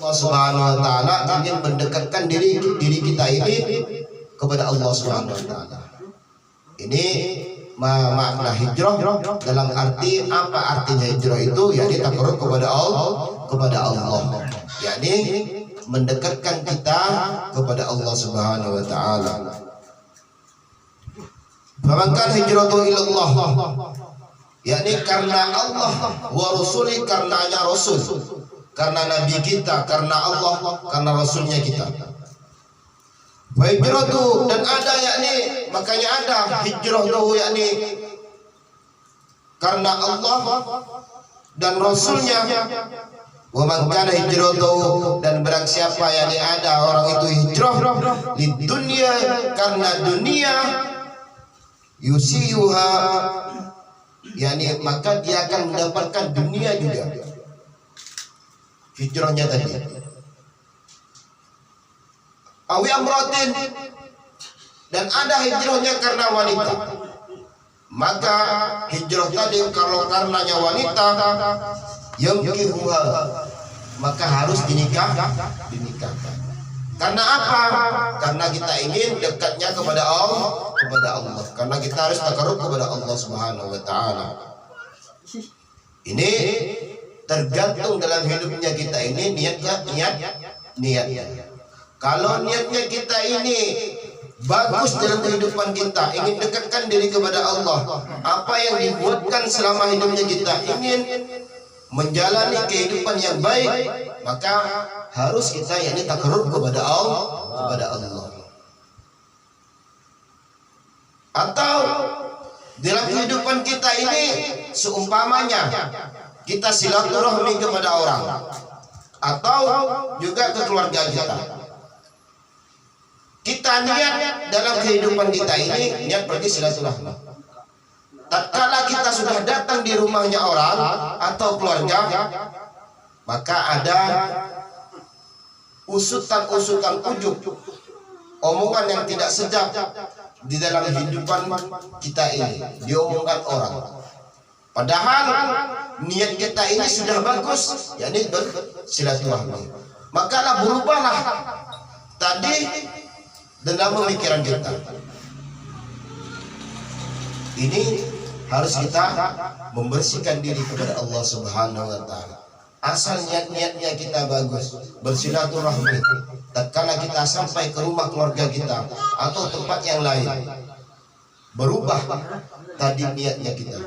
Allah Subhanahu wa taala ingin mendekatkan diri kita ini kepada Allah Subhanahu wa taala. Ini makna hijrah dalam arti apa artinya hijrah itu, yakni takarrub kepada Allah, yakni mendekatkan kita kepada Allah Subhanahu wa taala. Faman hijratu ilallah, yakni karena Allah wa rasuli, karenanya Rasul, karena Nabi kita, karena Allah, karena Rasulnya kita. Wa hijratu, dan ada yakni makanya ada hijrah itu yakni karena Allah dan Rasulnya. Wa man kana hijratu, dan barang siapa yakni ada orang itu hijrah di dunia, karena dunia, yusiyuha, yakni maka dia akan mendapatkan dunia juga. Hijrahnya tadi. Awi amratin, dan ada hijrahnya karena wanita. Maka hijrah tadi kalau karenanya wanita, yamkihuha, maka harus dinikahkan. Karena apa? Karena kita ingin dekatnya kepada Allah, karena kita harus takarrub kepada Allah Subhanahu wa taala. Ini tergantung dalam hidupnya kita ini niatnya. Kalau niatnya kita ini bagus dalam kehidupan kita, ingin dekatkan diri kepada Allah, apa yang dibuatkan selama hidupnya kita ingin menjalani kehidupan yang baik, maka harus kita yakni takarrub kepada Allah. Atau dalam kehidupan kita ini seumpamanya kita silaturahmi kepada orang, atau juga ke keluarga kita. Kita niat dalam kehidupan kita ini niat pergi silaturahmi. Tatkala kita sudah datang di rumahnya orang atau keluarga, maka ada usutan ujub, omongan yang tidak sedap di dalam kehidupan kita ini diomongkan orang. Padahal niat kita ini sudah bagus, yakni bersilaturahmi. Maka berubahlah tadi dalam pemikiran kita. Ini harus kita membersihkan diri kepada Allah Subhanahu wa taala. Asal niatnya kita bagus, bersilaturahmi. Tatkala kita sampai ke rumah keluarga kita atau tempat yang lain, berubah tadi niatnya kita.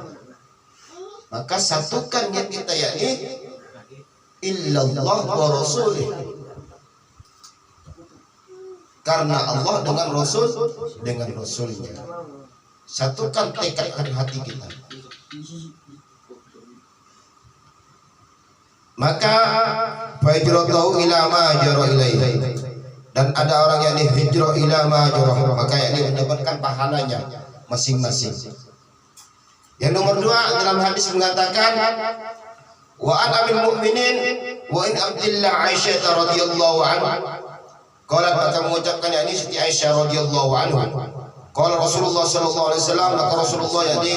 Maka satukan niat kita, yakni illallah wa rasulih, karena Allah dengan Rasulnya. Satukan tekad hati kita. Maka fahijratuhu ila ma jara ilaihi, dan ada orang yang hijrah ila ma jara, maka yakni mendapatkan pahalanya masing-masing. Yang nomor 2 dalam hadis mengatakan, wa an amil mu'minin wa in Abdillah Aisyah radhiyallahu anhu, qala, maka mengucapkan yakni Siti Aisyah radhiyallahu anhu, qala Rasulullah sallallahu alaihi wasallam, maka Rasulullah yakni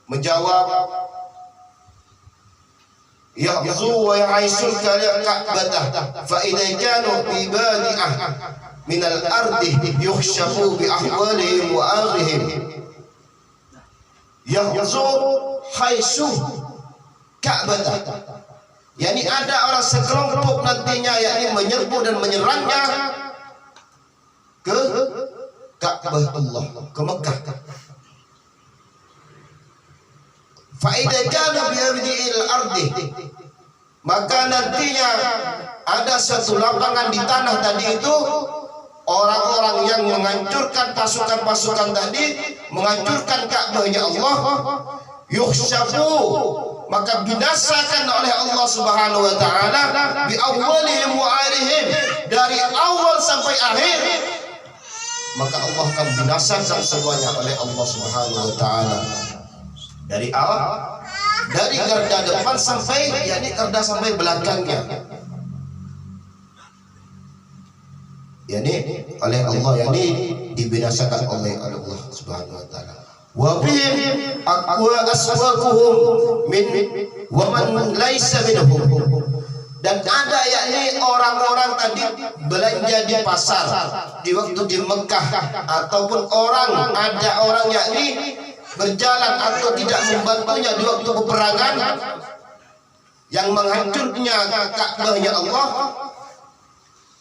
menjawab, yahzu wa ya'isul ka'bah fa idza kanu fi badi'ah min al-ardi yukhshafu bi ahwalihim wa aghihim. Yahzu haisu ka'bah, yakni ada orang sekelompok nantinya yakni menyerbu dan menyerangnya ke Ka'bah Allah, ke Mekah. Fa idza kana bi abdi'il ardi, maka nantinya ada satu lapangan di tanah tadi itu, orang-orang yang menghancurkan pasukan-pasukan tadi, menghancurkan Ka'bahnya Allah, yukhshafu, maka binasakan oleh Allah Subhanahu wa taala bi awwalihim wa akhirihim, dari awal sampai akhir, maka Allah akan binasakan semuanya oleh Allah Subhanahu wa taala. Dari awal, dari garda depan sampai yakni garda sampai belakangnya, yakni oleh Allah, yakni dibinasakan oleh Allah Subhanahu wa taala. Wa bihim aqwa aswaquhum min wa man laisa minhum, dan ada yakni tadi belanja di pasar di waktu di Mekah, ataupun ada orang yakni berjalan atau tidak membantunya di waktu peperangan yang menghancurnya Ka'bahnya Allah,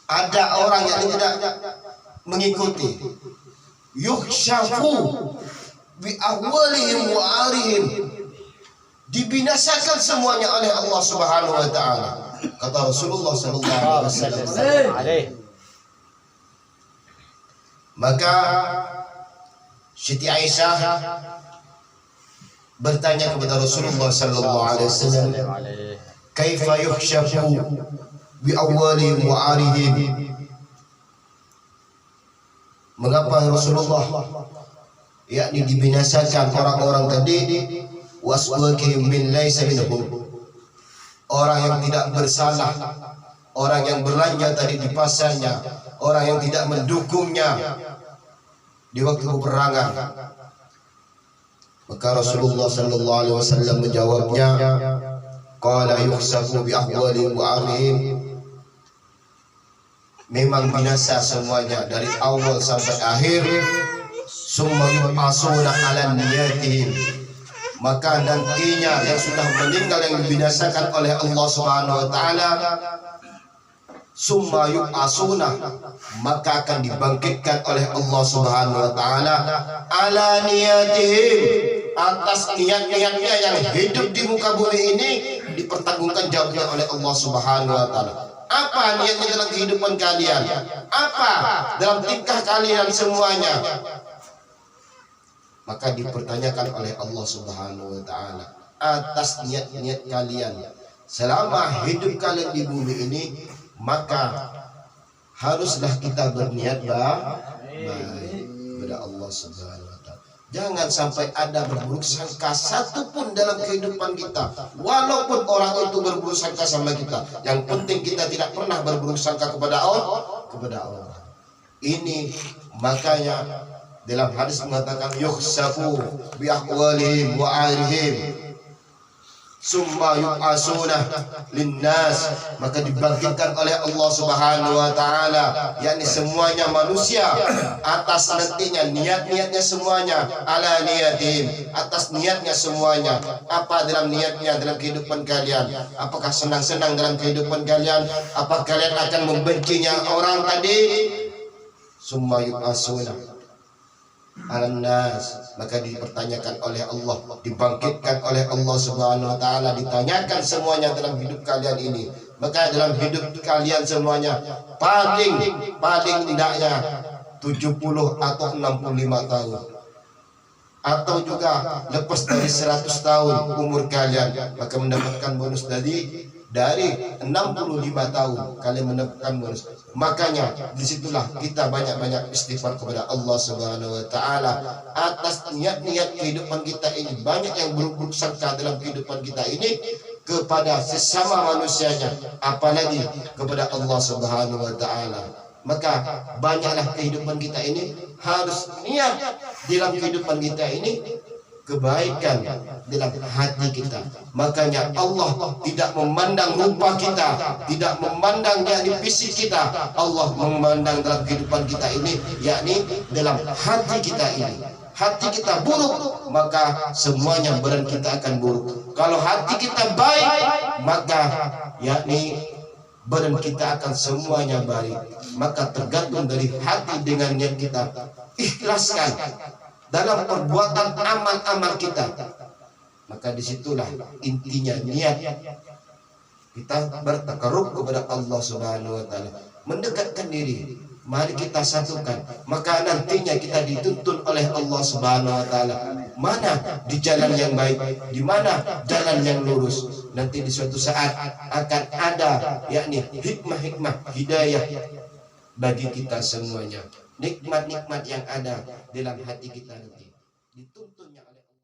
ada orang yang tidak mengikuti, yukhshafu bi ahwalihim wa arihim, dibinasakan semuanya oleh Allah Subhanahu wa taala, kata Rasulullah sallallahu alaihi wasallam. Maka Siti Aisyah bertanya kepada Rasulullah sallallahu alaihi wasallam, kaifa yukhshafu bi awwalihim wa arihim, mengapa Rasulullah yakni dibinasakan orang-orang tadi, waswakihim min laysa minhum, orang yang tidak bersalah, orang yang belanja tadi di pasarnya, orang yang tidak mendukungnya di waktu peperangan. Maka Rasulullah sallallahu alaihi wasallam menjawabnya, qala yukhsafu bi ahwalihim wa arihim, memang binasa semuanya dari awal sampai akhir, summa yub'asuna ala niyatihim, maka nantinya yang sudah meninggal yang dibinasakan oleh Allah Subhanahu wa taala, summa yub'asuna, maka akan dibangkitkan oleh Allah Subhanahu wa taala ala niyatihim, atas niat-niatnya yang hidup di muka bumi ini dipertanggungan jawabnya oleh Allah Subhanahu wa taala. Apa niatnya dalam kehidupan kalian? Apa dalam tingkah kalian semuanya? Maka dipertanyakan oleh Allah Subhanahu wa taala atas niat-niat kalian selama hidup kalian di bumi ini. Maka haruslah kita berniat baik kepada Allah Subhanahu wa taala. Jangan sampai ada berburuk sangka satupun dalam kehidupan kita, walaupun orang itu berburuk sangka sama kita. Yang penting kita tidak pernah berburuk sangka kepada Allah. Ini makanya dalam hadis mengatakan yukhsafu bi ahwalihim wa arihim, summa yub'asuna linnas, maka dibangkitkan oleh Allah Subhanahu wa taala yakni semuanya manusia atas nantinya niat-niatnya semuanya, ala niyatihim, atas niatnya semuanya. Apa dalam niatnya dalam kehidupan kalian? Apakah senang-senang dalam kehidupan kalian? Apa kalian akan membencinya orang tadi? Summa yub'asuna al-nas, maka dipertanyakan oleh Allah, dibangkitkan oleh Allah Subhanahu wa taala, ditanyakan semuanya dalam hidup kalian ini. Maka dalam hidup kalian semuanya paling tidaknya 70 atau 65 tahun, atau juga lepas dari 100 tahun umur kalian, maka mendapatkan bonus dari 65 tahun kalian mendapatkan bonus. Makanya disitulah kita banyak-banyak istighfar kepada Allah Subhanahu wa taala atas niat-niat kehidupan kita ini. Banyak yang buruk-buruk sangka dalam kehidupan kita ini kepada sesama manusianya, apalagi kepada Allah Subhanahu wa taala. Maka banyaklah kehidupan kita ini harus niat dalam kehidupan kita ini kebaikan dalam hati kita. Makanya Allah tidak memandang rupa kita, tidak memandang yakni fisik kita. Allah memandang dalam kehidupan kita ini, yakni dalam hati kita ini. Hati kita buruk, maka semuanya badan kita akan buruk. Kalau hati kita baik, maka yakni badan kita akan semuanya baik. Maka tergantung dari hati dengan niat kita. Ikhlaskan dalam perbuatan amal-amal kita. Maka disitulah intinya niat kita bertakarrub kepada Allah Subhanahu wa taala, mendekatkan diri. Mari kita satukan, maka nantinya kita dituntun oleh Allah Subhanahu wa taala mana di jalan yang baik, di mana jalan yang lurus. Nanti di suatu saat akan ada yakni hikmah-hikmah hidayah bagi kita semuanya. Nikmat-nikmat yang ada dalam hati kita nanti dituntun